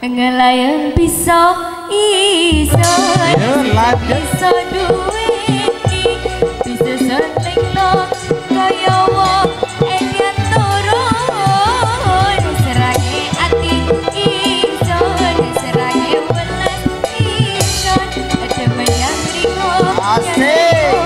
ngelayan bisa iso bisa duweni bisa senengno kaya wong enyat turun serange ati iso serange welas iso demen yang riko asik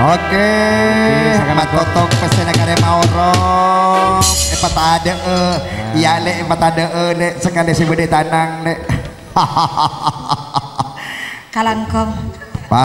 Oke, sangat potong pesen negara Mauro. Empat ada iya le empat ada le sekali si bede tanang le. Kalangkong.